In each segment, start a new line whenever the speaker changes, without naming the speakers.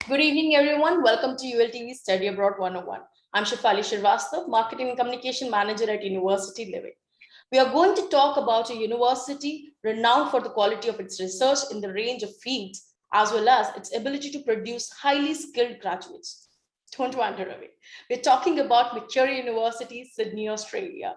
Good evening, everyone. Welcome to ULTV Study Abroad 101. I'm Shefali Shrivastava, Marketing and Communication Manager at University Living. We are going to talk about a university renowned for the quality of its research in the range of fields, as well as its ability to produce highly skilled graduates. Don't wander away. We're talking about Macquarie University, Sydney, Australia.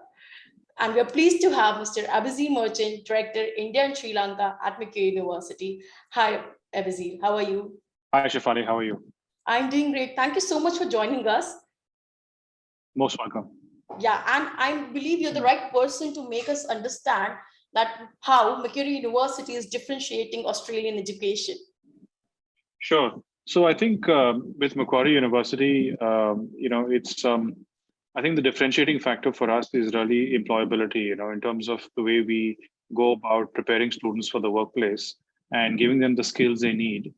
And we're pleased to have Mr. Abhizir Merchant, Director, India and Sri Lanka at Macquarie University. Hi, Abhizir. How are you?
Hi, Shefali. How are you?
I'm doing great. Thank you so much for joining us.
Most welcome.
Yeah, and I believe you're the right person to make us understand that how Macquarie University is differentiating Australian education.
Sure. So I think with Macquarie University, I think the differentiating factor for us is really employability, in terms of the way we go about preparing students for the workplace and giving them the skills they need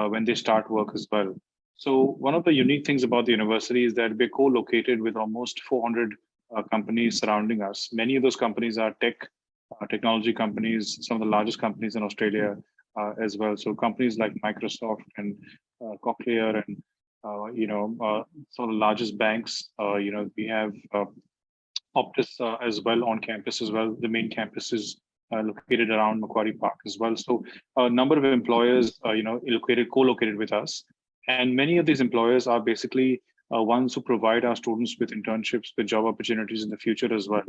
when they start work as well. So one of the unique things about the university is that we're co-located with almost 400 companies surrounding us. Many of those companies are technology companies, some of the largest companies in Australia as well. So companies like Microsoft and Cochlear and some of the largest banks. We have Optus as well on campus as well. The main campus is located around Macquarie Park as well. So a number of employers, co-located with us, and many of these employers are basically ones who provide our students with internships, with job opportunities in the future as well.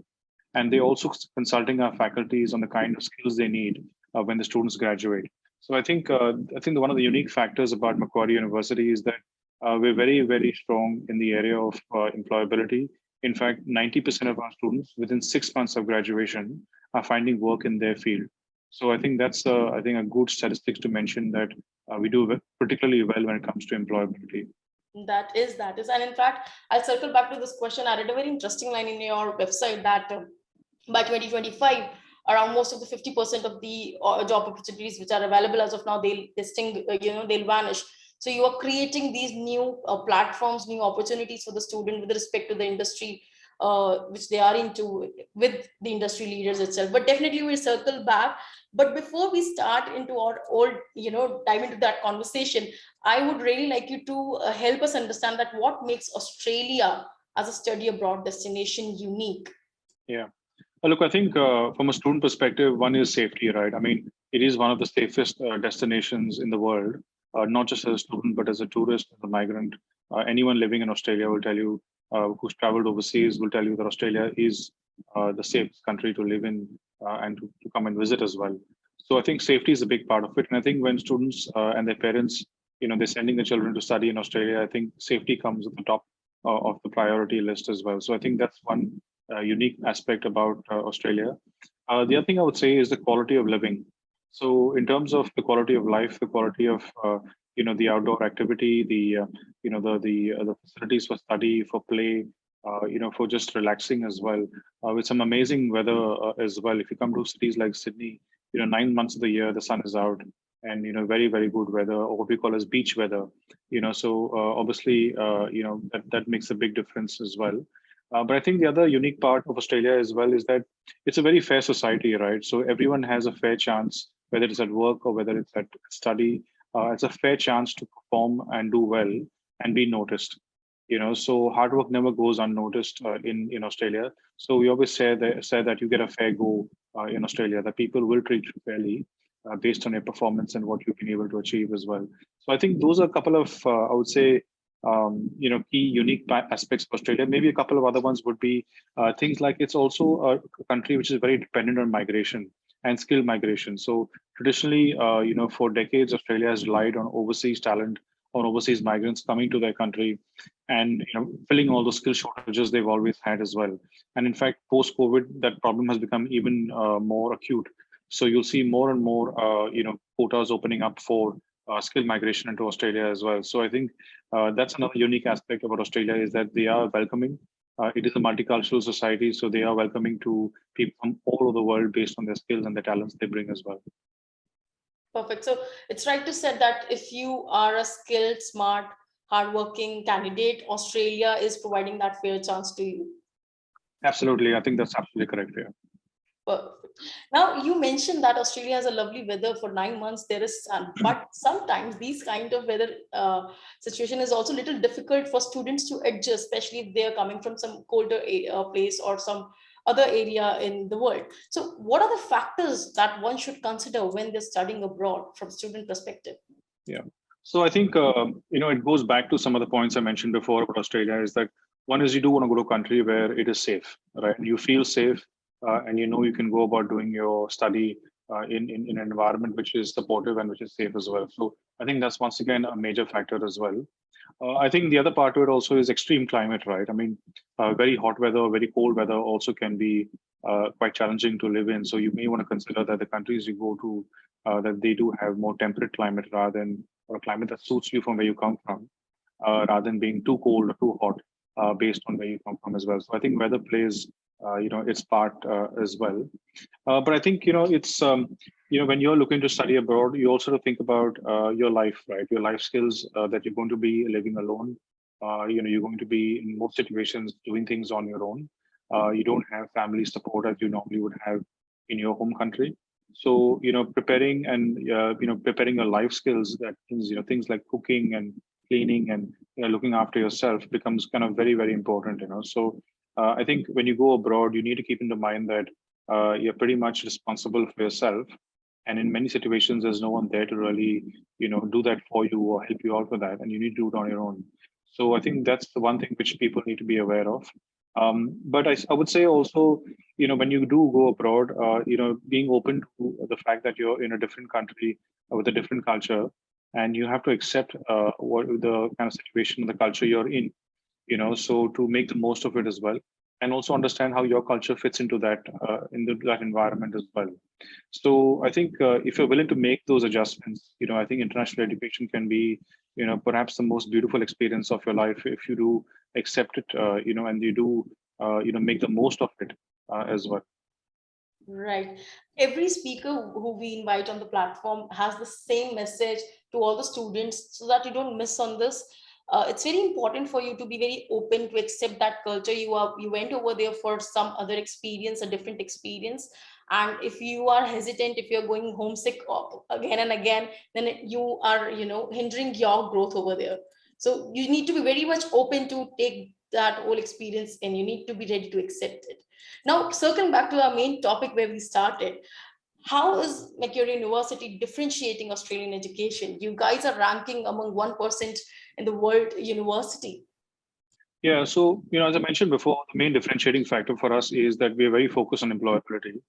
And they also consulting our faculties on the kind of skills they need when the students graduate. So I think one of the unique factors about Macquarie University is that we're very, very strong in the area of employability. In fact, 90% of our students within 6 months of graduation are finding work in their field. So I think that's a good statistics to mention that we do particularly well when it comes to employability.
That is. And in fact, I'll circle back to this question. I read a very interesting line in your website that by 2025, around most of the 50% of the job opportunities which are available as of now, they'll vanish. So you are creating these new platforms, new opportunities for the student with respect to the industry, which they are into with the industry leaders itself. But definitely we'll circle back. But before we start into our old, dive into that conversation, I would really like you to help us understand that what makes Australia as a study abroad destination unique.
Yeah. Look, I think from a student perspective, one is safety, right? I mean, it is one of the safest destinations in the world, not just as a student, but as a tourist, as a migrant. Anyone living in Australia will tell you, who's traveled overseas, will tell you that Australia is the safest country to live in and to come and visit as well. So I think safety is a big part of it. And I think when students and their parents, they're sending the children to study in Australia, I think safety comes at the top of the priority list as well. So I think that's one unique aspect about Australia. The other thing I would say is the quality of living. So in terms of the quality of life, the quality of the outdoor activity, the facilities for study, for play, for just relaxing as well, with some amazing weather as well. If you come to cities like Sydney, 9 months of the year the sun is out, and very, very good weather, or what we call as beach weather. So obviously that makes a big difference as well. But I think the other unique part of Australia as well is that it's a very fair society, right? So everyone has a fair chance, whether it's at work or whether it's at study. It's a fair chance to perform and do well and be noticed. So hard work never goes unnoticed in Australia. So we always say that you get a fair go in Australia, that people will treat you fairly based on your performance and what you've been able to achieve as well. So I think those are a couple of, I would say, key unique aspects of Australia. Maybe a couple of other ones would be things like it's also a country which is very dependent on migration and skilled migration. So traditionally, for decades, Australia has relied on overseas talent, on overseas migrants coming to their country and filling all the skill shortages they've always had as well. And in fact, post-COVID, that problem has become even more acute. So you'll see more and more, quotas opening up for skilled migration into Australia as well. So I think that's another unique aspect about Australia is that they are welcoming. It is a multicultural society, so they are welcoming to people from all over the world based on their skills and the talents they bring as well.
Perfect. So it's right to say that if you are a skilled, smart, hardworking candidate, Australia is providing that fair chance to you.
Absolutely. I think that's absolutely correct. Yeah.
Perfect. Now, you mentioned that Australia has a lovely weather for 9 months. There is sun, but sometimes these kind of weather situation is also a little difficult for students to adjust, especially if they are coming from some colder place or some other area in the world. So, what are the factors that one should consider when they're studying abroad from student perspective?
Yeah. So I think it goes back to some of the points I mentioned before about Australia. Is that one is you do want to go to a country where it is safe, right? You feel safe, and you know you can go about doing your study in an environment which is supportive and which is safe as well. So I think that's once again a major factor as well. I think the other part to it also is extreme climate, right? I mean, very hot weather, very cold weather also can be quite challenging to live in. So you may want to consider that the countries you go to, that they do have more temperate climate rather than or a climate that suits you from where you come from, rather than being too cold or too hot based on where you come from as well. So I think weather plays, its part as well. But I think it's when you're looking to study abroad, you also have to think about your life, right? Your life skills that you're going to be living alone. You're going to be in most situations doing things on your own. You don't have family support as you normally would have in your home country. So preparing and preparing your life skills. That means things like cooking and cleaning and looking after yourself becomes kind of very very important. So I think when you go abroad, you need to keep in mind that you're pretty much responsible for yourself, and in many situations there's no one there to really do that for you or help you out with that, and you need to do it on your own. So I think that's the one thing which people need to be aware of. But I would say also, when you do go abroad, being open to the fact that you're in a different country with a different culture, and you have to accept what the kind of situation, the culture you're in, so to make the most of it as well, and also understand how your culture fits into that that environment as well. So I think if you're willing to make those adjustments, I think international education can be perhaps the most beautiful experience of your life if you do accept it, and you do make the most of it as well.
Right. Every speaker who we invite on the platform has the same message to all the students so that you don't miss on this. It's very important for you to be very open to accept that culture. You went over there for some other experience, a different experience. And if you are hesitant, if you're going homesick again and again, then you are, hindering your growth over there. So you need to be very much open to take that whole experience and you need to be ready to accept it. Now, circling back to our main topic where we started, how is Macquarie University differentiating Australian education? You guys are ranking among 1% in the world university.
Yeah, so as I mentioned before, the main differentiating factor for us is that we are very focused on employability,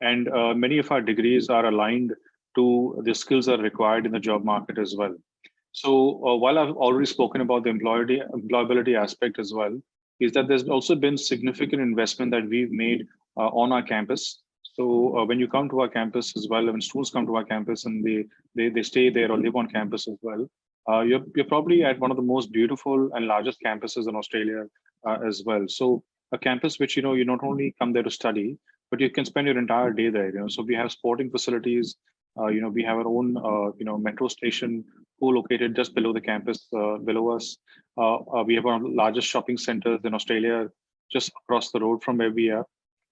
and many of our degrees are aligned to the skills that are required in the job market as well. So while I've already spoken about the employability aspect as well, is that there's also been significant investment that we've made on our campus. So when you come to our campus as well, when students come to our campus and they stay there or live on campus as well, you're probably at one of the most beautiful and largest campuses in Australia as well. So a campus which you not only come there to study, but you can spend your entire day there. So we have sporting facilities. We have our own metro station co-located just below the campus, below us. We have one of the largest shopping centers in Australia, just across the road from where we are.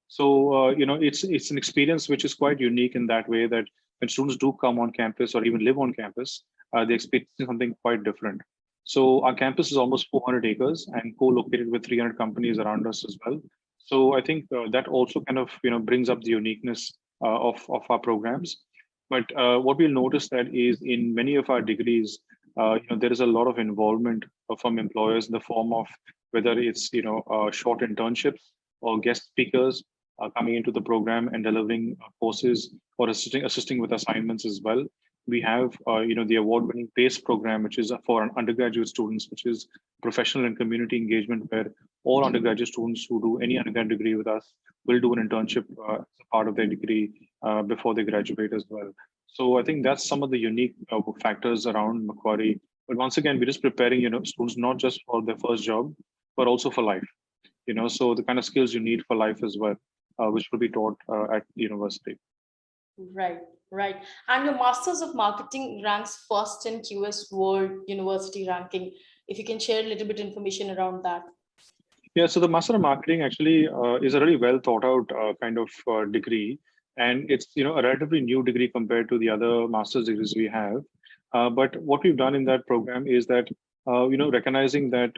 So it's an experience which is quite unique in that way that when students do come on campus or even live on campus, they experience something quite different. So our campus is almost 400 acres and co-located with 300 companies around us as well. So I think that also kind of brings up the uniqueness of our programs. But what we'll notice that is in many of our degrees, there is a lot of involvement from employers in the form of whether it's short internships or guest speakers coming into the program and delivering courses or assisting with assignments as well. We have the award-winning PACE program, which is for undergraduate students, which is professional and community engagement, where all undergraduate students who do any undergrad degree with us will do an internship as a part of their degree before they graduate as well. So I think that's some of the unique factors around Macquarie. But once again, we're just preparing students not just for their first job, but also for life. So the kind of skills you need for life as well, which will be taught at university.
Right, right. And your Masters of Marketing ranks first in QS World University ranking. If you can share a little bit information around that.
Yeah, so the Master of Marketing actually is a really well thought out kind of degree. and it's a relatively new degree compared to the other master's degrees we have. But what we've done in that program is that recognizing that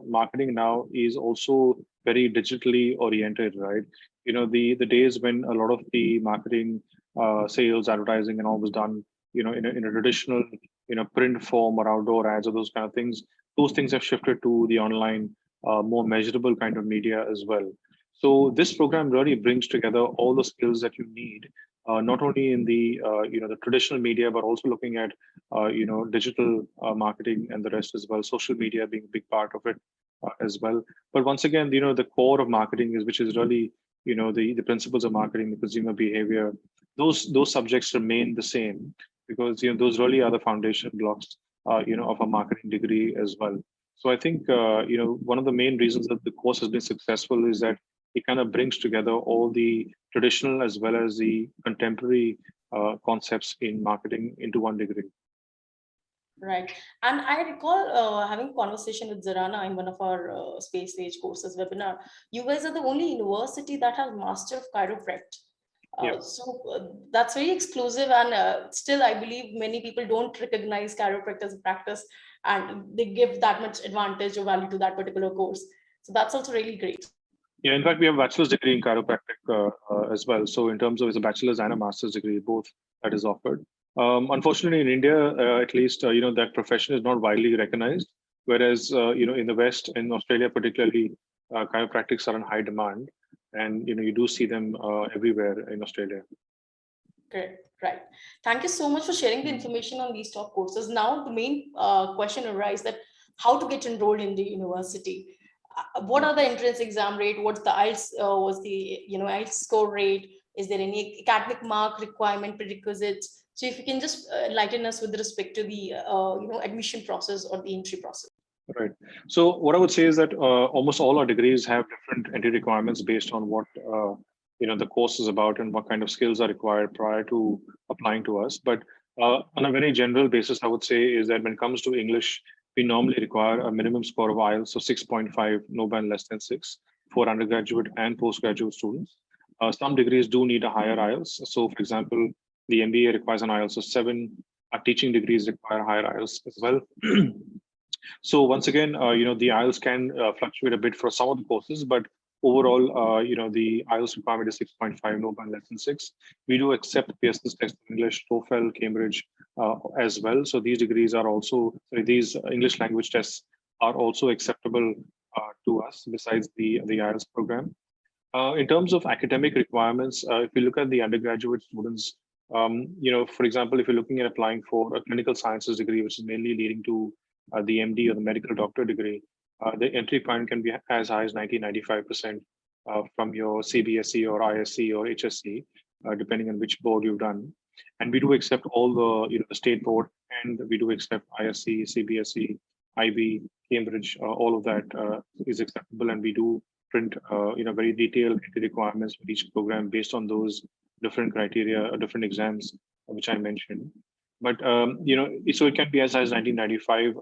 marketing now is also very digitally oriented, right? The days when a lot of the marketing, sales, advertising, and all was done, in a traditional, print form or outdoor ads or those kind of things. Those things have shifted to the online, more measurable kind of media as well. So this program really brings together all the skills that you need, not only in the the traditional media, but also looking at digital marketing and the rest as well. Social media being a big part of it as well. But once again, the core of marketing is which is really the principles of marketing, the consumer behavior. Those subjects remain the same because those really are the foundation blocks of a marketing degree as well. So I think one of the main reasons that the course has been successful is that it kind of brings together all the traditional as well as the contemporary concepts in marketing into one degree.
Right. And I recall having a conversation with Zarana in one of our Space Age courses webinar. You guys are the only university that has Master of Chiropractic.
Yeah.
That's very exclusive, and still, I believe many people don't recognize chiropractic as a practice, and they give that much advantage or value to that particular course. So that's also really great.
Yeah, in fact, we have a bachelor's degree in chiropractic as well. So in terms of it's a bachelor's and a master's degree, both that is offered. Unfortunately, in India, at least, that profession is not widely recognized. Whereas, in the West, in Australia particularly, chiropractics are in high demand, and you do see them everywhere in Australia.
Great, right. Thank you so much for sharing the information on these top courses. Now, the main question arises that how to get enrolled in the university. What are the entrance exam rate? What's the IELTS? Was the IELTS score rate? Is there any academic mark requirement prerequisites? So, if you can just enlighten us with respect to the admission process or the entry process.
Right. So what I would say is that almost all our degrees have different entry requirements based on what the course is about and what kind of skills are required prior to applying to us. But on a very general basis, I would say is that when it comes to English, we normally require a minimum score of IELTS of 6.5, no band less than 6 for undergraduate and postgraduate students. Some degrees do need a higher IELTS. So, for example, the MBA requires an IELTS of 7. Our teaching degrees require higher IELTS as well. So once again, the IELTS can fluctuate a bit for some of the courses, but overall, the IELTS requirement is 6.5, no band less than 6. We do accept Pearson's Test of English, TOEFL, Cambridge as well. So these degrees are also, these English language tests are also acceptable to us besides the IELTS program. In terms of academic requirements, if you look at the undergraduate students, for example, if you're looking at applying for a clinical sciences degree, which is mainly leading to the MD or the medical doctor degree, the entry point can be as high as 90-95% from your CBSE or ISC or HSC, depending on which board you've done. And we do accept all the state board, and we do accept ISC, CBSE, IB, Cambridge. All of that is acceptable, and we do print very detailed entry requirements for each program based on those different criteria or different exams which I mentioned. But so it can be as high as 1995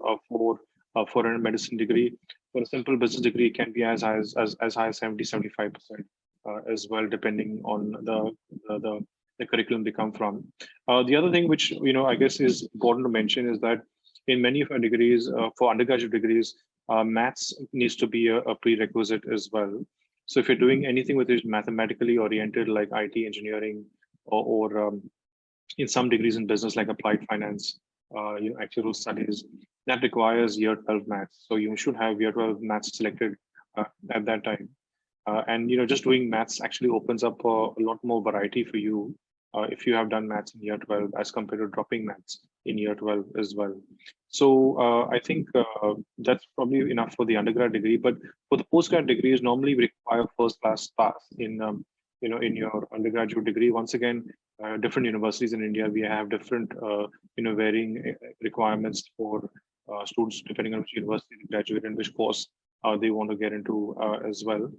for a medicine degree. For a simple business degree, it can be as high as 70-75% as well, depending on the curriculum they come from. The other thing which I guess is important to mention is that in many of our degrees, for undergraduate degrees, maths needs to be a prerequisite as well. So if you're doing anything which is mathematically oriented, like IT engineering, or in some degrees in business like applied finance, actuarial studies, that requires year 12 maths. So you should have year 12 maths selected at that time. And just doing maths actually opens up a lot more variety for you if you have done maths in year 12 as compared to dropping maths in year 12 as well. So I think that's probably enough for the undergrad degree. But for the postgrad degrees, normally we require first class pass in in your undergraduate degree. Once again, different universities in India, we have different varying requirements for students depending on which university they graduate and which course they want to get into as well.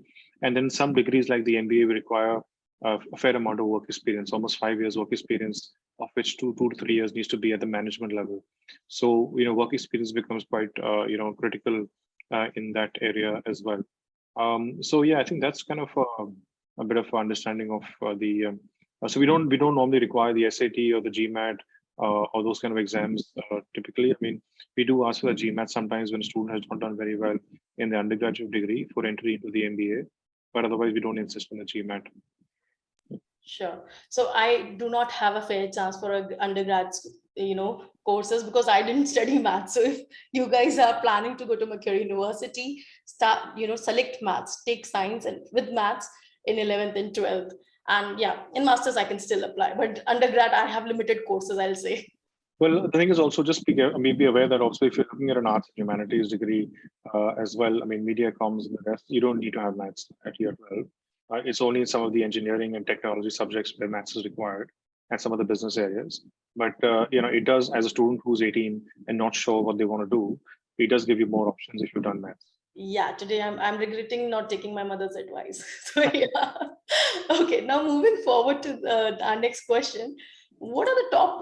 And then some degrees like the MBA, we require a fair amount of work experience, almost 5 years work experience, of which 2 to 3 years needs to be at the management level. So work experience becomes quite critical in that area as well. So yeah, I think that's kind of a bit of understanding of the So we don't normally require the SAT or the GMAT or those kind of exams typically. I mean, we do ask for the GMAT sometimes when a student has not done very well in the undergraduate degree for entry into the MBA, but otherwise we don't insist on the GMAT.
Sure. So I do not have a fair chance for a undergrad, courses because I didn't study maths. So if you guys are planning to go to Macquarie University, start, select maths, take science and with maths in 11th and 12th. And yeah, in masters I can still apply, but undergrad I have limited courses, I'll say.
Well, the thing is also just be aware that also if you're looking at an arts and humanities degree as well, I mean, media comms and the rest, you don't need to have maths at year 12. It's only in some of the engineering and technology subjects where maths is required and some of the business areas. But, it does, as a student who's 18 and not sure what they want to do, it does give you more options if you've done maths.
Yeah, today I'm regretting not taking my mother's advice. So yeah. Okay, now moving forward to our next question. What are the top,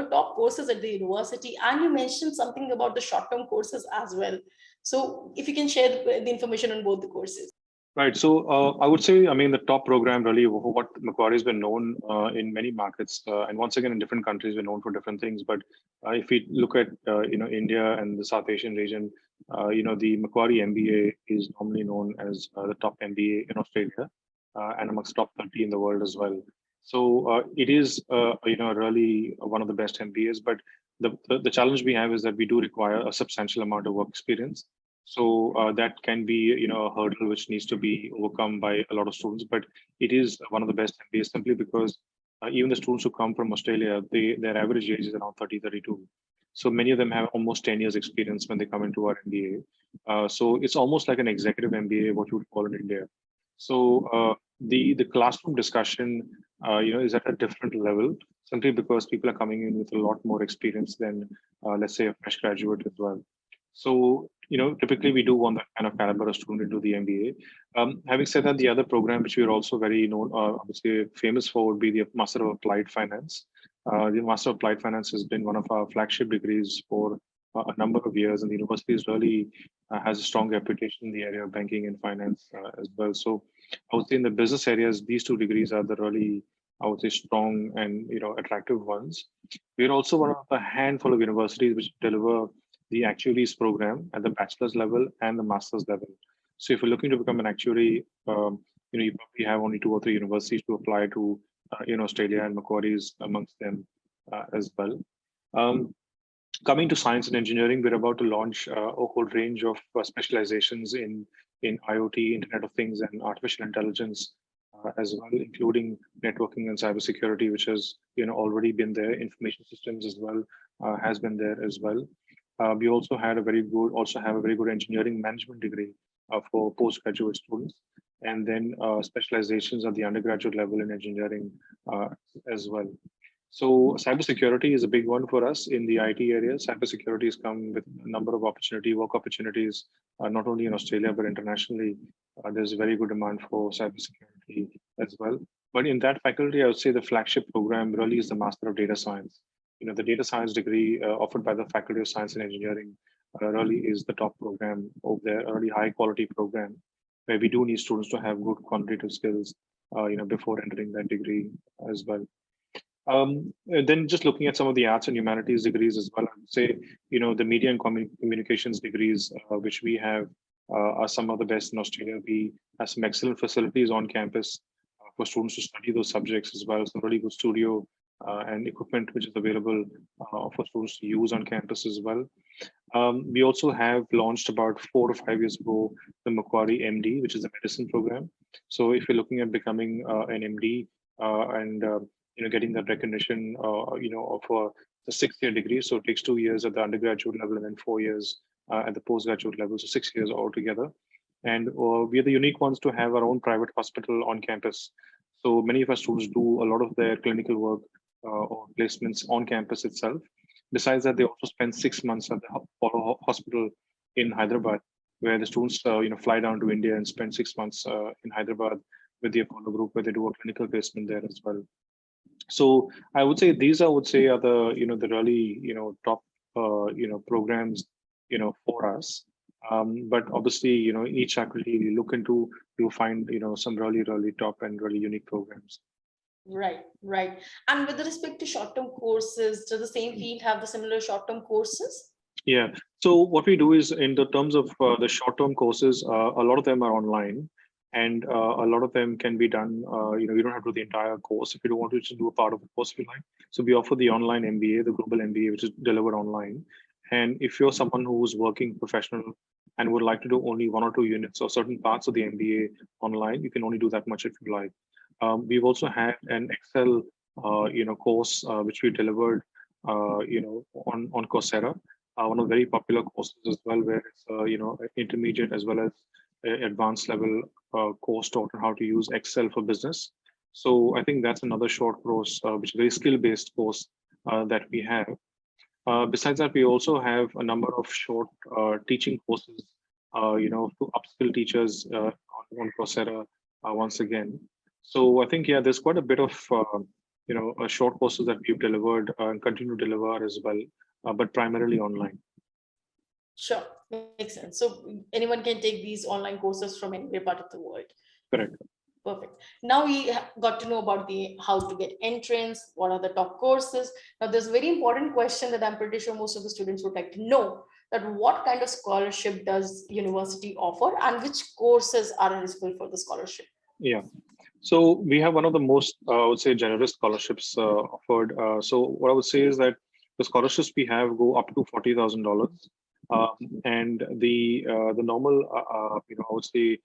top courses at the university? And you mentioned something about the short-term courses as well. So if you can share the information on both the courses.
Right. So I would say, I mean, the top program really what Macquarie has been known in many markets, and once again in different countries, we're known for different things. But if we look at India and the South Asian region, the Macquarie MBA is normally known as the top MBA in Australia and amongst top 30 in the world as well. So it is really one of the best MBAs. But the challenge we have is that we do require a substantial amount of work experience. So that can be, a hurdle which needs to be overcome by a lot of students. But it is one of the best MBAs simply because even the students who come from Australia, their average age is around 30, 32. So many of them have almost 10 years experience when they come into our MBA. So it's almost like an executive MBA, what you would call in India. So the classroom discussion, is at a different level simply because people are coming in with a lot more experience than, let's say, a fresh graduate as well. So, typically we do want that kind of caliber of student into the MBA. Having said that, the other program which we're also very known, obviously famous for would be the Master of Applied Finance. The Master of Applied Finance has been one of our flagship degrees for a number of years, and the university is really has a strong reputation in the area of banking and finance as well. So I would say in the business areas, these two degrees are the really, I would say, strong and attractive ones. We're also one of a handful of universities which deliver the actuaries program at the bachelor's level and the master's level. So if you're looking to become an actuary, you probably have only 2 or 3 universities to apply to in Australia, and Macquarie is amongst them as well. Coming to science and engineering, we're about to launch a whole range of specializations in IoT, Internet of Things, and artificial intelligence as well, including networking and cybersecurity, which has already been there. Information systems as well has been there as well. We also have a very good engineering management degree for postgraduate students, and then specializations at the undergraduate level in engineering as well. So cybersecurity is a big one for us in the IT area. Cybersecurity has come with a number of work opportunities, not only in Australia, but internationally. There's a very good demand for cybersecurity as well. But in that faculty, I would say the flagship program really is the Master of Data Science. The data science degree offered by the Faculty of Science and Engineering really is the top program over there, a really high quality program where we do need students to have good quantitative skills, before entering that degree as well. Then just looking at some of the arts and humanities degrees as well, I would say, the media and communications degrees, which we have are some of the best in Australia. We have some excellent facilities on campus for students to study those subjects as well. Some really good studio and equipment which is available for students to use on campus as well. We also have launched about 4 to 5 years ago the Macquarie MD, which is a medicine program. So if you're looking at becoming an MD and getting that recognition, of the 6-year degree. So it takes 2 years at the undergraduate level and then 4 years at the postgraduate level. So 6 years altogether. And we are the unique ones to have our own private hospital on campus. So many of our students do a lot of their clinical work or placements on campus itself. Besides that, they also spend 6 months at the Apollo Hospital in Hyderabad, where the students fly down to India and spend 6 months in Hyderabad with the Apollo group, where they do a clinical placement there as well. So I would say these are the the really top programs for us. But obviously each faculty you look into, you'll find some really top and really unique programs.
Right, right. And with respect to short-term courses, does the same field have the similar short-term courses?
Yeah. So what we do is in the terms of the short-term courses, a lot of them are online, and a lot of them can be done. You don't have to do the entire course if you don't want to just do a part of the course if you like. So we offer the online MBA, the global MBA, which is delivered online. And if you're someone who's working professional and would like to do only 1 or 2 units or certain parts of the MBA online, you can only do that much if you like. We've also had an Excel, course which we delivered, on Coursera, one of the very popular courses as well, where it's intermediate as well as advanced level course taught on how to use Excel for business. So I think that's another short course, which is a very skill based course that we have. Besides that, we also have a number of short teaching courses, to upskill teachers on Coursera once again. So I think, yeah, there's quite a bit of, short courses that we've delivered and continue to deliver as well, but primarily online.
Sure, makes sense. So anyone can take these online courses from any part of the world.
Correct.
Perfect. Now we got to know about the how to get entrance, what are the top courses. Now there's a very important question that I'm pretty sure most of the students would like to know, that what kind of scholarship does university offer and which courses are eligible for the scholarship?
Yeah. So we have one of the most, I would say, generous scholarships offered. So what I would say is that the scholarships we have go up to $40,000, and the normal, I would say,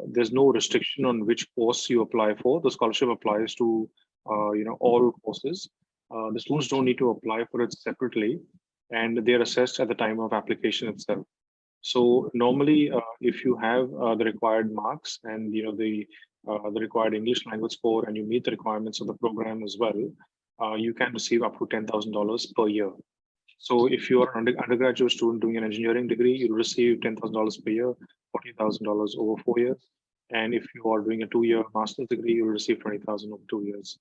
there's no restriction on which course you apply for. The scholarship applies to all courses. The students don't need to apply for it separately, and they are assessed at the time of application itself. So normally, if you have the required marks and the required English language score, and you meet the requirements of the program as well, you can receive up to $10,000 per year. So if you are an undergraduate student doing an engineering degree, you'll receive $10,000 per year, $40,000 over 4 years. And if you are doing a 2-year master's degree, you'll receive 20,000 over 2 years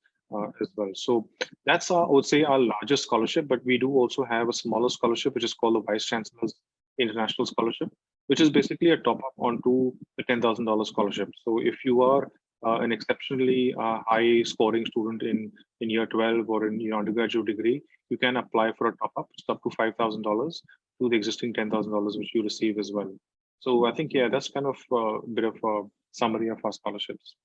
as well. So that's I would say our largest scholarship, but we do also have a smaller scholarship, which is called the Vice Chancellor's International Scholarship, which is basically a top up onto the $10,000 scholarship. So if you are an exceptionally high scoring student in year 12 or in your undergraduate degree, you can apply for a top up, it's up to $5,000 to the existing $10,000 which you receive as well. So I think, yeah, that's kind of a bit of a summary of our scholarships.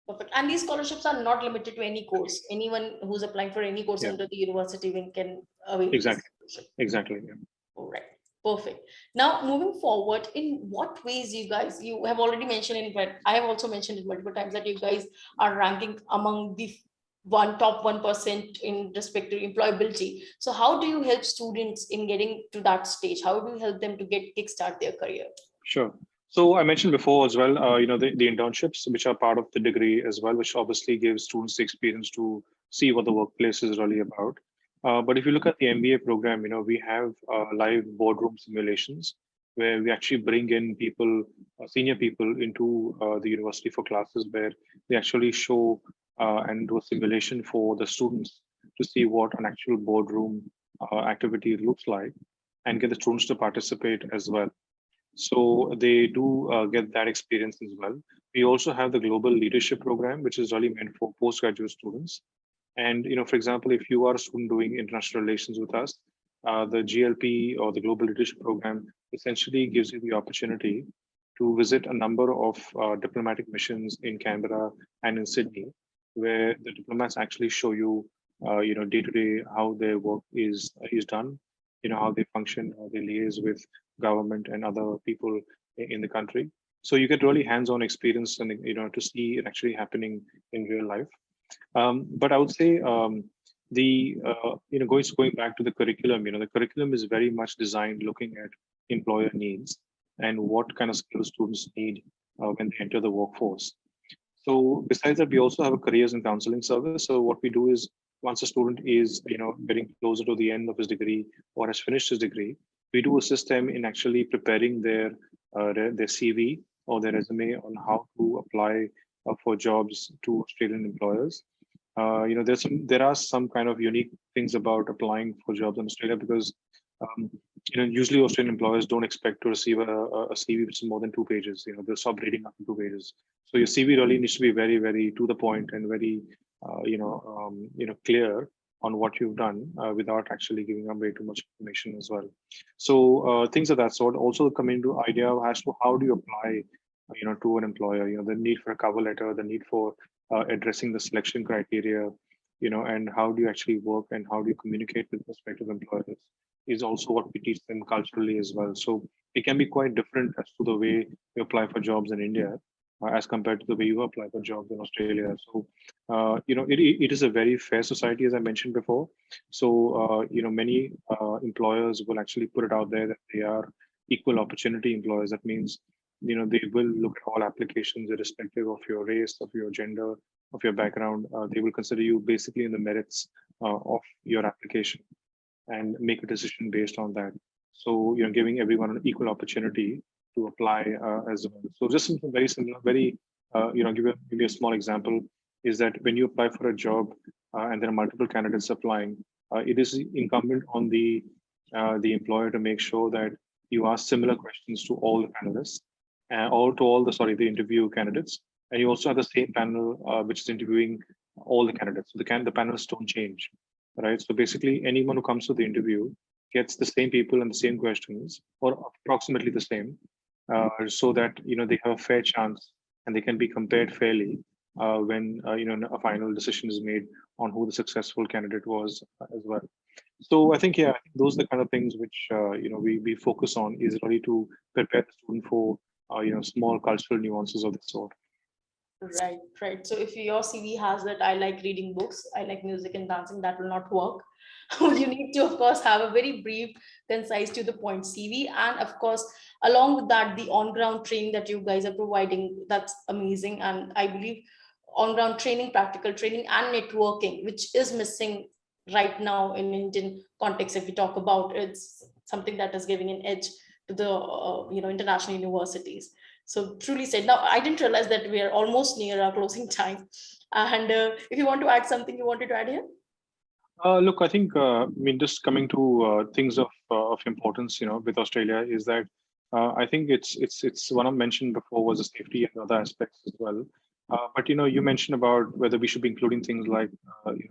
Perfect. And these scholarships are not limited to any course. Anyone who's applying for any course
Yeah.
under the university wing can avail this
Exactly.
scholarship.
Exactly. Yeah.
All right. Perfect. Now, moving forward, in what ways you have already mentioned in, but I have also mentioned it multiple times that you guys are ranking among the top 1% in respect to employability. So how do you help students in getting to that stage? How do you help them to kickstart their career?
Sure. So I mentioned before as well, the internships, which are part of the degree as well, which obviously gives students the experience to see what the workplace is really about. But if you look at the MBA program, we have live boardroom simulations where we actually bring in people, senior people into the university for classes where they actually show and do a simulation for the students to see what an actual boardroom activity looks like and get the students to participate as well. So they do get that experience as well. We also have the Global Leadership Program, which is really meant for postgraduate students. And for example, if you are a student doing international relations with us, the GLP or the Global Leadership Program essentially gives you the opportunity to visit a number of diplomatic missions in Canberra and in Sydney, where the diplomats actually show you, day to day how their work is done, how they function, how they liaise with government and other people in the country. So you get really hands-on experience and to see it actually happening in real life. But I would say going back to the curriculum, the curriculum is very much designed looking at employer needs and what kind of skills students need when they enter the workforce. So besides that, we also have a careers and counseling service. So what we do is once a student is getting closer to the end of his degree or has finished his degree, we do assist them in actually preparing their CV or their resume on how to apply for jobs to Australian employers. There are some kind of unique things about applying for jobs in Australia because usually Australian employers don't expect to receive a CV which is more than 2 pages. They'll stop reading after 2 pages. So your CV really needs to be very, very to the point and very clear on what you've done without actually giving them way too much information as well. So things of that sort. Also coming to idea as to how do you apply, to an employer. The need for a cover letter, the need for addressing the selection criteria, and how do you actually work and how do you communicate with prospective employers is also what we teach them culturally as well. So it can be quite different as to the way you apply for jobs in India as compared to the way you apply for jobs in Australia. So, it is a very fair society, as I mentioned before. So, many employers will actually put it out there that they are equal opportunity employers. That means, they will look at all applications irrespective of your race, of your gender, of your background. They will consider you basically in the merits of your application and make a decision based on that. So, giving everyone an equal opportunity to apply as well. So just something very similar, very, give you a small example is that when you apply for a job and there are multiple candidates applying, it is incumbent on the employer to make sure that you ask similar questions to all the panelists, or to all the interview candidates, and you also have the same panel which is interviewing all the candidates. So the panelists don't change, right? So basically, anyone who comes to the interview gets the same people and the same questions, or approximately the same, so that they have a fair chance and they can be compared fairly when a final decision is made on who the successful candidate was as well. So I think, yeah, those are the kind of things which we focus on, is really to prepare the student for small cultural nuances of this sort.
Right, right. So if your CV has that, I like reading books, I like music and dancing, that will not work. You need to, of course, have a very brief, concise, to the point CV. And of course, along with that, the on-ground training that you guys are providing, that's amazing. And I believe on-ground training, practical training, and networking, which is missing right now in Indian context. If we talk about, it's something that is giving an edge to the international universities. So truly said. Now, I didn't realize that we are almost near our closing time. And if you want to add something you wanted to add here.
Look, I think, just coming to things of importance, with Australia is that I think it's one I mentioned before was the safety and other aspects as well. But you mentioned about whether we should be including things like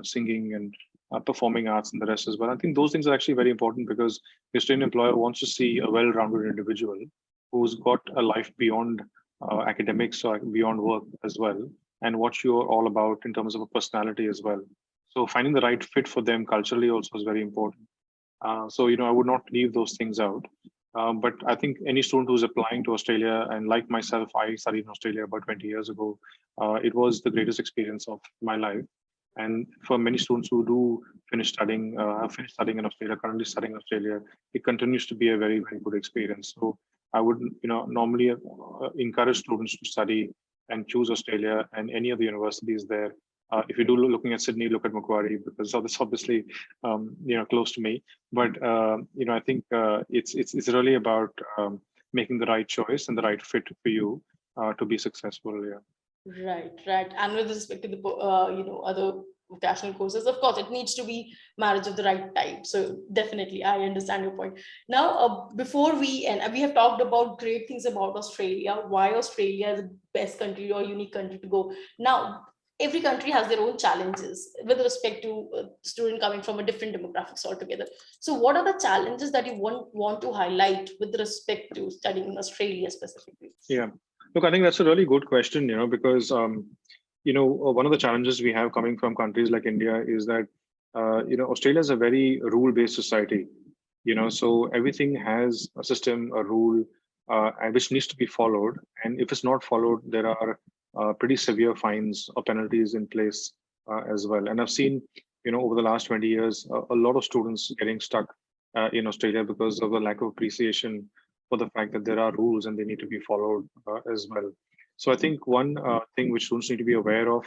singing and performing arts and the rest as well. I think those things are actually very important because the Australian employer wants to see a well-rounded individual who's got a life beyond academics or beyond work as well, and what you're all about in terms of a personality as well. So finding the right fit for them culturally also is very important. So I would not leave those things out. But I think any student who's applying to Australia, and like myself, I studied in Australia about 20 years ago. It was the greatest experience of my life. And for many students who do have finished studying in Australia, currently studying in Australia, it continues to be a very, very good experience. So I would, normally encourage students to study and choose Australia and any of the universities there. If you do looking at Sydney, look at Macquarie, because that's obviously close to me. But I think it's really about making the right choice and the right fit for you to be successful. Yeah.
Right, right. And with respect to the other vocational courses, of course, it needs to be marriage of the right type. So definitely, I understand your point. Now, before we end, we have talked about great things about Australia, why Australia is the best country or unique country to go. Now, every country has their own challenges with respect to student coming from a different demographics altogether. So what are the challenges that you want to highlight with respect to studying in Australia specifically?
Yeah. Look, I think that's a really good question, because, one of the challenges we have coming from countries like India is that, Australia is a very rule-based society, so everything has a system, a rule, and which needs to be followed. And if it's not followed, there are pretty severe fines or penalties in place as well. And I've seen, over the last 20 years, a lot of students getting stuck in Australia because of the lack of appreciation for the fact that there are rules and they need to be followed as well. So I think one thing which students need to be aware of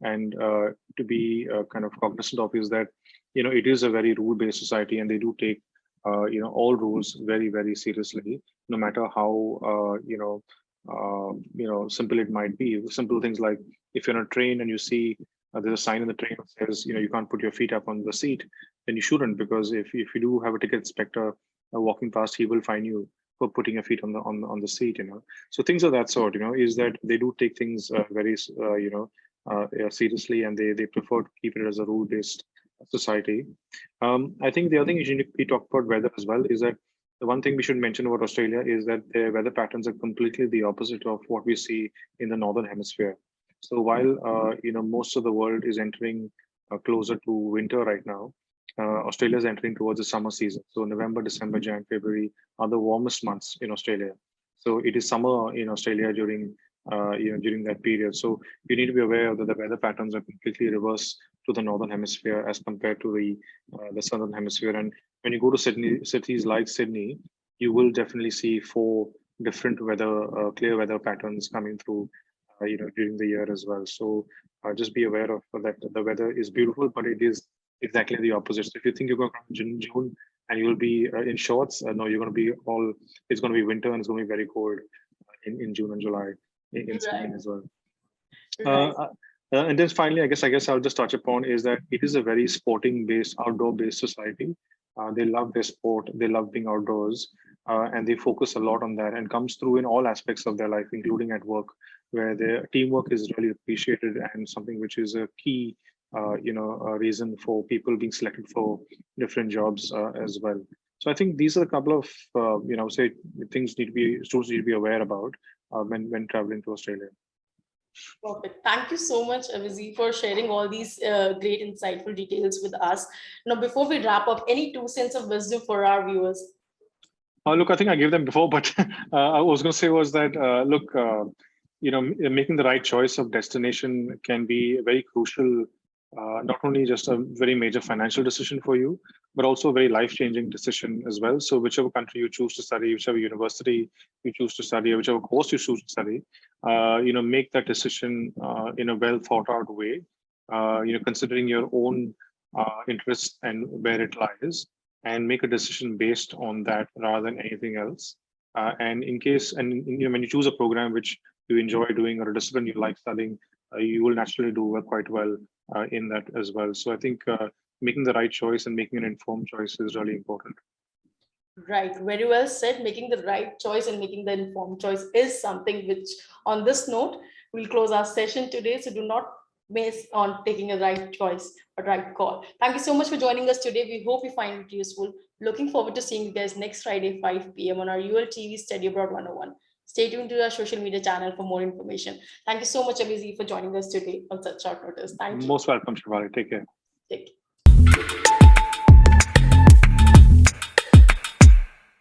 and to be kind of cognizant of is that, it is a very rule-based society, and they do take, all rules very, very seriously, no matter how, simple it might be. Simple things like if you're on a train and you see there's a sign in the train that says, you can't put your feet up on the seat, then you shouldn't, because if you do have a ticket inspector walking past, he will fine you for putting your feet on the seat. So things of that sort, is that they do take things very seriously, and they prefer to keep it as a rule-based society. I think the other thing we talked about weather as well is that the one thing we should mention about Australia is that their weather patterns are completely the opposite of what we see in the northern hemisphere. So while most of the world is entering closer to winter right now, Australia is entering towards the summer season. So November, December, Jan, February are the warmest months in Australia. So it is summer in Australia during that period. So you need to be aware that the weather patterns are completely reverse to the northern hemisphere as compared to the southern hemisphere. And when you go to cities like Sydney, you will definitely see four different clear weather patterns coming through, during the year as well. So just be aware of that. The weather is beautiful, but it is exactly the opposite. So if you think you're going to come in June and you'll be in shorts, no, you're going to be it's going to be winter and it's going to be very cold in June and July in Sydney as well.
Right.
And then finally, I guess I'll just touch upon is that it is a very sporting-based, outdoor-based society. They love their sport, they love being outdoors, and they focus a lot on that, and comes through in all aspects of their life, including at work, where their teamwork is really appreciated and something which is a key, reason for people being selected for different jobs as well. So I think these are a couple of, say things students need to be aware about when traveling to Australia.
Perfect. Thank you so much, Avizi, for sharing all these great, insightful details with us. Now, before we wrap up, any 2 cents of wisdom for our viewers?
Look, I think I gave them before, but I was going to say was that, making the right choice of destination can be very crucial, not only just a very major financial decision for you, but also a very life-changing decision as well. So whichever country you choose to study, whichever university you choose to study, or whichever course you choose to study, make that decision in a well thought out way, considering your own interests and where it lies, and make a decision based on that rather than anything else. And in case, and when you choose a program which you enjoy doing or a discipline you like studying, you will naturally do quite well in that as well. So I think making the right choice and making an informed choice is really important.
Right, very well said. Making the right choice and making the informed choice is something which, on this note, we'll close our session today. So do not miss on taking a right choice, a right call. Thank you so much for joining us today. We hope you find it useful. Looking forward to seeing you guys next Friday, 5 p.m. on our ULTV Study Abroad 101. Stay tuned to our social media channel for more information. Thank you so much, Avizi, for joining us today on such short notice. Thank you.
Most welcome, Shivali. Take care.
Take care.